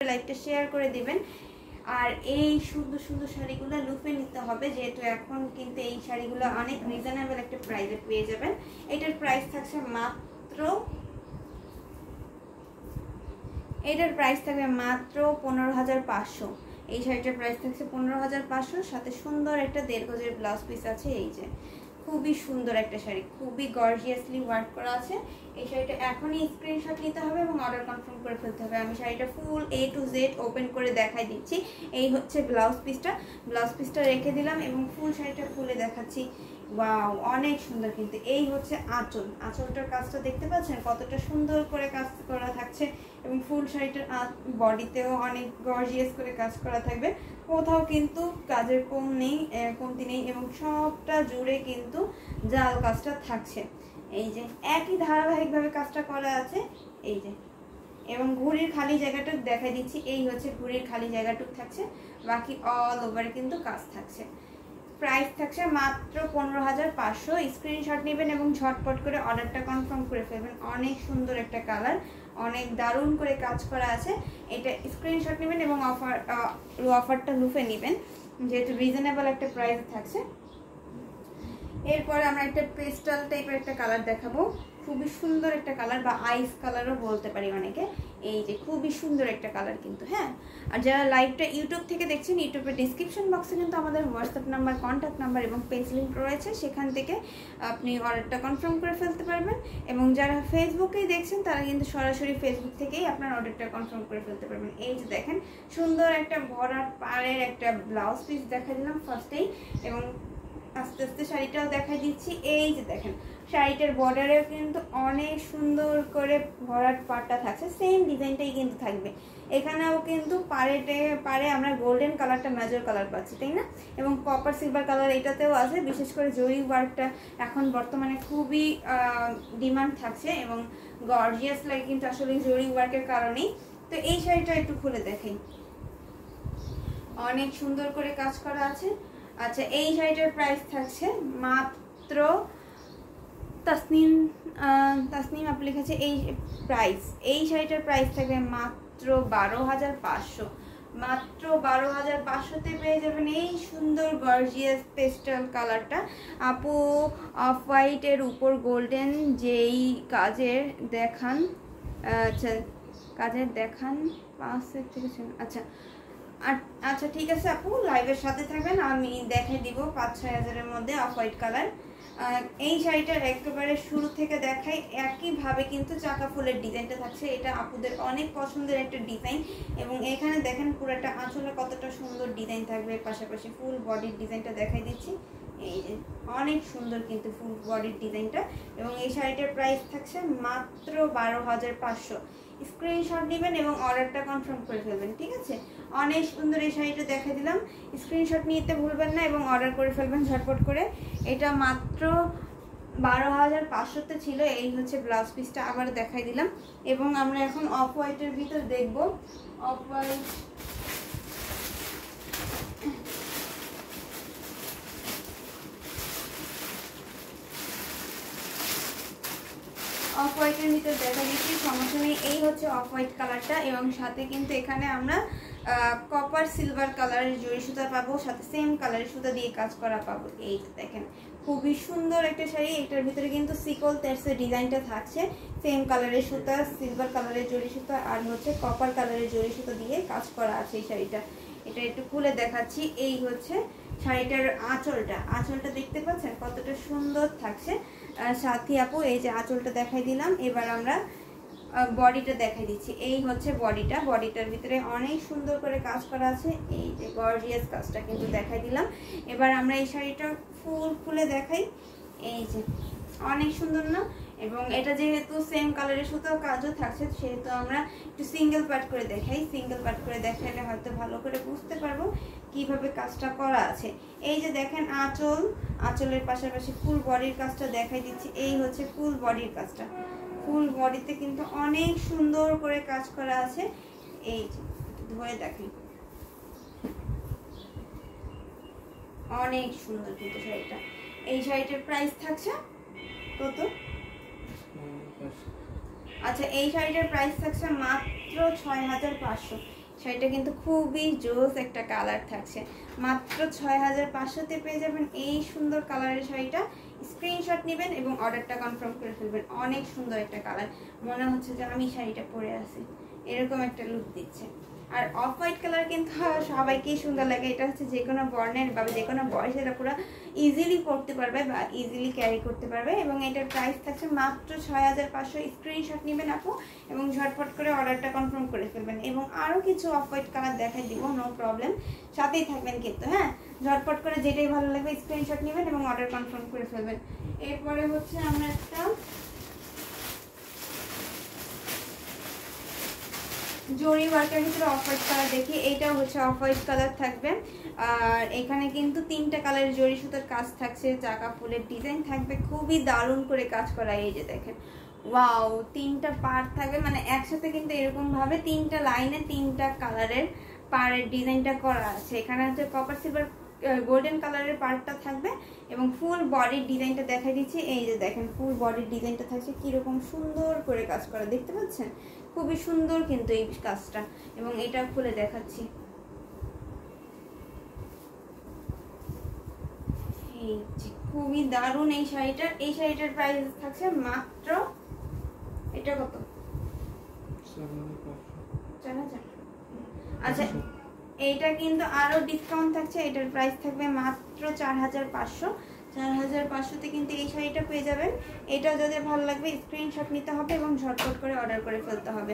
লাইভটা শেয়ার করে দিবেন। আর এই সুন্দর সুন্দর শাড়িগুলো লুফে নিতে হবে, যেহেতু এখন কিন্তু এই শাড়িগুলো অনেক রিজনেবল একটা প্রাইসে পেয়ে যাবেন। এটার প্রাইস থাকছে মাত্র 15,500। এই শাড়িটার প্রাইস থাকছে 15,500, সাথে সুন্দর একটা 1.5 গজের ব্লাউজ পিস আছে। এই যে খুবই সুন্দর একটা শাড়ি, খুবই গর্জিয়াসলি ওয়ার্ক করা আছে। এই শাড়িটা এখনই স্ক্রিনশট নিতে হবে এবং অর্ডার কনফার্ম করে ফেলতে হবে। আমি শাড়িটা ফুল A to Z ওপেন করে দেখাই দিচ্ছি। এই হচ্ছে ব্লাউজ পিসটা রেখে দিলাম এবং ফুল শাড়িটা খুলে দেখাচ্ছি। ওয়াও, অনেক সুন্দর। কিন্তু এই হচ্ছে আঁচলটার কাজটা দেখতে পাচ্ছেন কতটা সুন্দর করে কাজ করা থাকছে, এবং ফুল শাড়িটার বডিতেও অনেক গর্জিয়াস করে কাজ করা থাকবে। কোথাও কিন্তু কাজের কমতি নেই এবং সবটা জুড়ে কিন্তু জাল কাজটা থাকছে। এই যে একই ধারাবাহিকভাবে কাজটা করা আছে। এই যে, এবং ঘুড়ির খালি জায়গাটুক দেখাই দিচ্ছি। এই হচ্ছে ঘুড়ির খালি জায়গাটুক থাকছে, বাকি অল ওভার কিন্তু কাজ থাকছে। প্রাইস থাকছে মাত্র 15,500। স্ক্রিনশট নেবেন এবং ঝটপট করে অর্ডারটা কনফার্ম করে ফেলবেন। অনেক সুন্দর একটা কালার, অনেক দারুণ করে কাজ করা আছে। এটা স্ক্রিনশট নেবেন এবং অফারটা লুফে নেবেন, যেহেতু রিজনেবল একটা প্রাইস থাকছে। এরপরে আমরা একটা পেস্টাল টাইপের একটা কালার দেখাবো। খুবই সুন্দর একটা কালার, বা আইস কালারও বলতে পারি অনেকে। এই যে খুবই সুন্দর একটা কালার কিন্তু। হ্যাঁ, আর যারা লাইভটা ইউটিউব থেকে দেখছেন, ইউটিউবের ডিসক্রিপশন বক্সে কিন্তু আমাদের হোয়াটসঅ্যাপ নাম্বার, কন্ট্যাক্ট নাম্বার এবং পেজ লিঙ্ক রয়েছে, সেখান থেকে আপনি অর্ডারটা কনফার্ম করে ফেলতে পারবেন। এবং যারা ফেসবুকেই দেখছেন তারা কিন্তু সরাসরি ফেসবুক থেকেই আপনার অর্ডারটা কনফার্ম করে ফেলতে পারবেন। এই যে দেখেন সুন্দর একটা ভরাট পাড়ের একটা ব্লাউজ পিস দেখা দিলাম ফার্স্টেই, এবং আস্তে আস্তে শাড়িটাও দেখাই দিচ্ছি। এই যে দেখেন শাড়িটার বর্ডারেও কিন্তু অনেক সুন্দর করে ভরাট পাড়টা থাকছে, সেম ডিজাইনটাই কিন্তু থাকবে। এখানেও কিন্তু পাড়ে আমরা গোল্ডেন কালারটা মেজর কালার পাচ্ছি, তাই না? এবং কপার সিলভার কালার এটাতেও আছে। বিশেষ করে জরি ওয়ার্কটা এখন বর্তমানে খুবই ডিমান্ড থাকছে এবং গর্জিয়াস লাগে কিন্তু আসলে জরি ওয়ার্কের কারণেই। তো এই শাড়িটা একটু খুলে দেখাই, অনেক সুন্দর করে কাজ করা আছে। আচ্ছা, এই শাড়িটার প্রাইস থাকছে মাত্র তাসনিম আপনি লিখেছে এই শাড়িটার প্রাইস থাকবে মাত্র 12,500। মাত্র 12,500-তে পেয়ে যাবেন এই সুন্দর গর্জিয়াস পেস্টাল কালারটা। আপু অফ হোয়াইটের উপর গোল্ডেন যেই কাজের দেখান, আচ্ছা কাজের দেখান 5 থেকে। আচ্ছা ঠিক আছে আপু, লাইভের সাথে থাকবেন, আমি দেখাই দিব 5-6 হাজারের মধ্যে অফ হোয়াইট কালার। এই শাড়িটার একেবারে শুরু থেকে দেখাই, একইভাবে কিন্তু চাকা ফুলের ডিজাইনটা থাকছে। এটা আপুদের অনেক পছন্দের একটা ডিজাইন, এবং এখানে দেখেন পুরোটা আঁচলে কতটা সুন্দর ডিজাইন থাকবে। পাশাপাশি ফুল বডির ডিজাইনটা দেখাই দিচ্ছি। এই যে অনেক সুন্দর কিন্তু ফুল বডির ডিজাইনটা, এবং এই শাড়িটার প্রাইস থাকছে মাত্র 12,500। স্ক্রিনশট নেবেন এবং অর্ডারটা কনফার্ম করে ফেলবেন, ঠিক আছে? অনেক সুন্দর এই শাড়িটা দেখে দিলাম, স্ক্রিনশট নিতে ভুলবেন না এবং অর্ডার করে ফেলবেন ঝটপট করে। এটা মাত্র 12,500-তে ছিল। এই হচ্ছে ব্লাউজ পিসটা, আবার দেখাই দিলাম। এবং আমরা এখন অফ হোয়াইটের ভিতর দেখব। অফ হোয়াইটের ভিতর দেখা দিচ্ছি, সমস্যা নেই। এই হচ্ছে অফ হোয়াইট কালারটা, এবং সাথে কিন্তু এখানে আমরা কপার সিলভার কালারের জরি সুতা পাবো, সাথে সেম কালারের সুতা দিয়ে কাজ করা পাবো। এই যে দেখেন খুবই সুন্দর একটা শাড়ি। এটার ভিতরে কিন্তু সিকল তেরসের ডিজাইনটা থাকছে, সেম কালারের সুতা, সিলভার কালারের জরি সুতা আর হচ্ছে কপার কালারের জরি সুতা দিয়ে কাজ করা আছে এই শাড়িটা। এটা একটু খুলে দেখাচ্ছি। এই হচ্ছে শাড়িটার আঁচলটা দেখতে পাচ্ছেন কতটা সুন্দর থাকছে। সাথী আপু এই যে আঁচলটা দেখাই দিলাম, এবার আমরা বডিটা দেখাই দিচ্ছি। এই হচ্ছে বডিটার ভিতরে অনেক সুন্দর করে কাজ করা আছে। এই যে গর্জিয়াস কাজটা কিন্তু দেখাই দিলাম। এবার আমরা এই শাড়িটা ফুল খুলে দেখাই। এই যে অনেক সুন্দর না? এবং এটা যেহেতু সেম কালারের সুতাও কাজও থাকছে, সেহেতু আমরা একটু সিঙ্গেল পার্ট করে দেখাই। সিঙ্গেল পার্ট করে দেখাইলে হয়তো ভালো করে বুঝতে পারবো কিভাবে কাজটা করা আছে। এই যে দেখেন আঁচলের পাশাপাশি ফুল বডির কাজটা দেখাই দিচ্ছি। এই হচ্ছে ফুল বডির কাজটা, ফুল বডিতে কিন্তু অনেক সুন্দর করে কাজ করা আছে। এই যে ধরে দেখেন অনেক সুন্দর কিন্তু শাড়িটা। এই শাড়িটার প্রাইস থাকছে কত? আচ্ছা, এই শাড়িটার প্রাইস থাকছে মাত্র 6,500। শাড়িটা কিন্তু খুবই জোস একটা কালার থাকছে। মাত্র 6500-তে পেয়ে যাবেন এই সুন্দর কালারের শাড়িটা। স্ক্রিনশট নেবেন এবং অর্ডারটা কনফার্ম করে ফেলবেন। অনেক সুন্দর একটা কালার, মনে হচ্ছে যে আমি শাড়িটা পরে আছি, এরকম একটা লুক দিচ্ছে। আর অফ হোয়াইট কালার কিন্তু সবাইকেই সুন্দর লাগে। এটা হচ্ছে যে কোনো বর্ণের বা যে কোনো বয়সের পুরো ইজিলি পরতে পারবে বা ইজিলি ক্যারি করতে পারবে। এবং এটার প্রাইস থাকছে মাত্র 6500। স্ক্রিনশট নেবেন আপু এবং ঝটপট করে অর্ডারটা কনফার্ম করে ফেলবেন। এবং আরও কিছু অফ হোয়াইট কালার দেখাই দিব, নো প্রবলেম, সাথেই থাকবেন কিন্তু। হ্যাঁ, ঝটপট করে যেটাই ভালো লাগবে স্ক্রিনশট নেবেন এবং অর্ডার কনফার্ম করে ফেলবেন। এরপরে হচ্ছে আমরা একটা জরি ওয়ার্কের ভিতরে অফ হোয়াইট কালার দেখি। এইটাও হচ্ছে অফ হোয়াইট কালার থাকবে। আর এখানে কিন্তু 3টা কালারের জরি সুতোর কাজ থাকছে, চাকা ফুলের ডিজাইন থাকবে, খুবই দারুণ করে কাজ করা। এই যে দেখেন, ওয়াও, 3টা পার্ট থাকবে, মানে একসাথে কিন্তু এরকম ভাবে 3টা লাইনে 3টা কালারের পাড়ের ডিজাইনটা করা আছে। এখানে হচ্ছে কপার সিলভার গোল্ডেন কালারের পার্টটা থাকবে এবং ফুল বডির ডিজাইনটা দেখাই দিচ্ছি। এই যে দেখেন, ফুল বডির ডিজাইনটা থাকছে কিরকম সুন্দর করে কাজ করা, দেখতে পাচ্ছেন? খুবই সুন্দর কিন্তু এই কাজটা। এবং এটা খুলে দেখাচ্ছি, এই যে খুবই দারুণ এই শাড়িটার। এই শাড়িটার প্রাইস থাকছে মাত্র, এটা কত? 4000। আচ্ছা, এইটা কিন্তু আরো ডিসকাউন্ট থাকছে, এটার প্রাইস থাকবে মাত্র 4500। 4500-তে কিন্তু এই শাড়িটা পেয়ে যাবেন। এটা যাদের ভালো লাগবে স্ক্রিনশট নিতে হবে এবং ঝটপট করে অর্ডার করে ফেলতে হবে।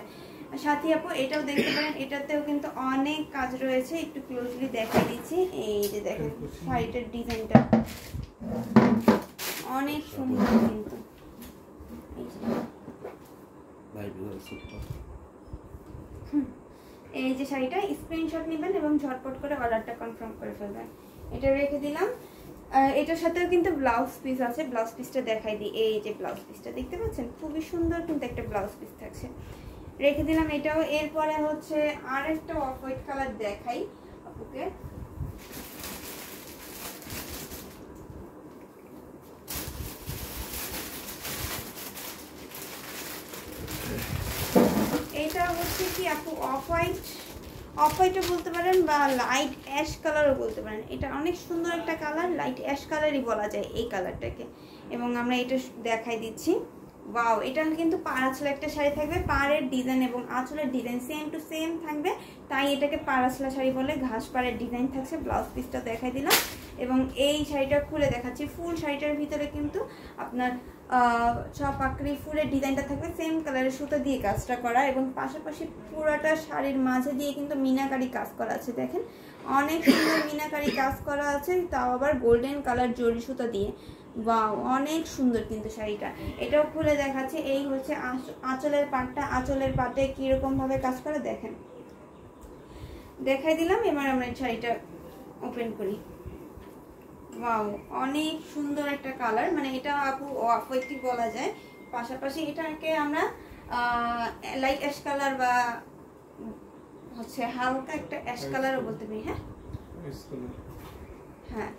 সাথী আপু এটাও দেখতে পারেন, এটাতেও কিন্তু অনেক কাজ রয়েছে, একটু ক্লোজলি দেখাই দিচ্ছি। এই যে দেখেন শাড়িটার ডিজাইনটা অনেক সুন্দর কিন্তু। এই যে শাড়িটা স্ক্রিনশট নেবেন এবং ঝটপট করে অর্ডারটা কনফার্ম করে ফেলবেন। এটা রেখে দিলাম। এটার সাথেও কিন্তু ব্লাউজ পিস আছে, ব্লাউজ পিসটা দেখাই দিই। এই যে ব্লাউজ পিসটা দেখতে পাচ্ছেন, খুবই সুন্দর কিন্তু একটা ব্লাউজ পিস থাকছে, রেখে দিলাম এটাও। এরপরে হচ্ছে আরেকটা অফ হোয়াইট কালার দেখাই আপুকে। এটা হচ্ছে কি আপু অফ হোয়াইটও বলতে পারেন বা লাইট অ্যাশ কালারও বলতে পারেন। এটা অনেক সুন্দর একটা কালার, লাইট অ্যাশ কালারই বলা যায় এই কালারটাকে। এবং আমরা এটা দেখাই দিচ্ছি। ওয়াও, এটা কিন্তু পাড় আঁচলে একটা শাড়ি থাকবে, পাড়ের ডিজাইন এবং আঁচলের ডিজাইন সেম টু সেম থাকবে, তাই এটাকে পাড় আঁচলা শাড়ি বলে। ঘাস পাড়ের ডিজাইন থাকছে, ব্লাউজ পিসটা দেখাই দিলাম। এবং এই শাড়িটা খুলে দেখাচ্ছি। ফুল শাড়িটার ভিতরে কিন্তু আপনার পাকড়ি ফুলের ডিজাইনটা থাকবে, সেম কালারের সুতো দিয়ে কাজটা করা এবং পাশাপাশি পুরোটা শাড়ির মাঝে দিয়ে কিন্তু মিনাকারি কাজ করা আছে। দেখেন অনেক সুন্দর মিনাকারি কাজ করা আছে, তাও আবার গোল্ডেন কালার জরি সুতো দিয়ে। ওয়াও, অনেক সুন্দর কিন্তু শাড়িটা। এটাও খুলে দেখাচ্ছে। এই হচ্ছে আঁচলের পাটটা, আঁচলের পাটে কিরকম ভাবে কাজ করা দেখেন, দেখাই দিলাম। এবার আমরা শাড়িটা ওপেন করি। ওয়াও, অনেক সুন্দর একটা কালার, মানে এটা আপু অফ হোয়াইট বলা যায়। পাশাপাশি এটাকে আমরা লাইট অ্যাশ কালার বা হচ্ছে হালকা একটা অ্যাশ কালারও বলতে পারি। হ্যাঁ হ্যাঁ,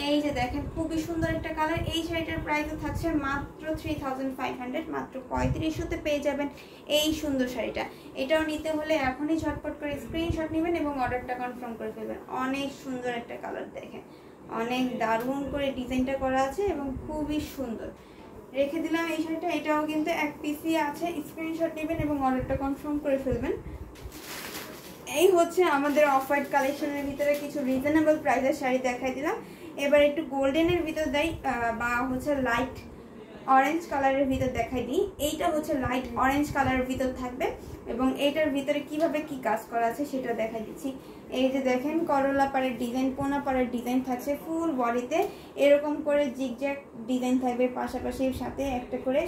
এই যে দেখেন খুবই সুন্দর একটা কালার। এই শাড়িটার প্রাইস থাকছে মাত্র 3500, মাত্র 3500-তে পেয়ে যাবেন এই সুন্দর শাড়িটা। এটাও নিতে হলে এখনই ঝটপট করে স্ক্রিনশট নেবেন এবং অর্ডারটা কনফার্ম করে ফেলবেন। অনেক সুন্দর একটা কালার, দেখেন অনেক দারুণ করে ডিজাইনটা করা আছে এবং খুবই সুন্দর। রেখে দিলাম এই শাড়িটা। এটাও কিন্তু এক পিসই আছে, স্ক্রিনশট নেবেন এবং অর্ডারটা কনফার্ম করে ফেলবেন। এই হচ্ছে আমাদের অফ হোয়াইট কালেকশনের ভিতরে কিছু রিজনেবল প্রাইসের শাড়ি দেখাই দিলাম। এবার একটু গোল্ডেনের ভিতর দেয় বা হচ্ছে লাইট অরেঞ্জ কালারের ভিতর দেখাই দিই। এইটা হচ্ছে লাইট অরেঞ্জ কালারের ভিতর থাকবে এবং এইটার ভিতরে কিভাবে কি কাজ করা আছে সেটা দেখাই দিচ্ছি। এই যে দেখেন করলা পাড়ের ডিজাইন, পোনা পাড়ের ডিজাইন থাকছে, ফুল বডিতে এরকম করে জিগজ্যাগ ডিজাইন থাকবে, পাশাপাশি সাথে একটা করে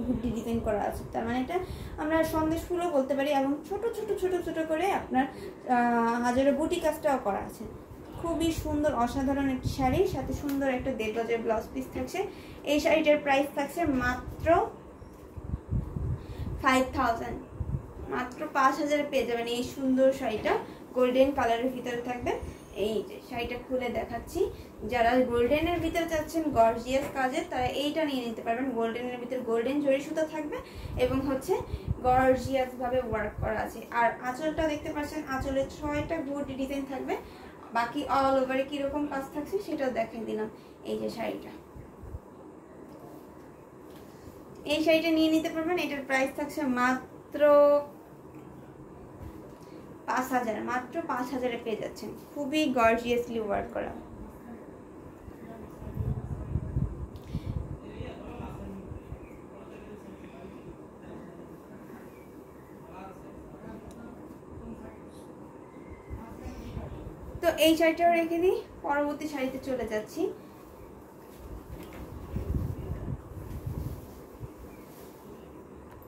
গুড্ডি ডিজাইন করা আছে। তার মানে এটা আমরা সন্দেশ ফুলও বলতে পারি এবং ছোট ছোট ছোট ছোট করে আপনার হাজারে বুটি কাজটাও করা আছে। খুবই সুন্দর অসাধারণ একটি শাড়ির সাথে সুন্দর একটা 1.5 গজের ব্লাউজ পিস থাকছে। এই শাড়িটার প্রাইস থাকছে মাত্র 5000, মাত্র 5000 পেয়ে যাবেন এই সুন্দর শাড়িটা, গোল্ডেন কালারের ভিতরে থাকবে। এই যে শাড়িটা খুলে দেখাচ্ছি, যারা গোল্ডেনের ভিতরে চাচ্ছেন গর্জিয়াস কাজের তারা এইটা নিয়ে নিতে পারবেন। গোল্ডেনের ভিতরে গোল্ডেন জরি সুতা থাকবে এবং হচ্ছে গর্জিয়াস ভাবে ওয়ার্ক করা আছে। আর আঁচলটা দেখতে পাচ্ছেন, আঁচলে 6টা গুটি ডিজাইন থাকবে, বাকি অল ওভারে কিরকম কাজ থাকছে সেটাও দেখিয়ে দিলাম। এই যে শাড়িটা, এই শাড়িটা নিয়ে নিতে পারবেন। এটার প্রাইস থাকছে মাত্র 5000, মাত্র 5000-এ পেয়ে যাচ্ছেন, খুবই গর্জিয়াসলি ওয়ার্ক করা। তো এই শাড়িটাও রেখে দিই, পরবর্তী শাড়িতে চলে যাচ্ছি।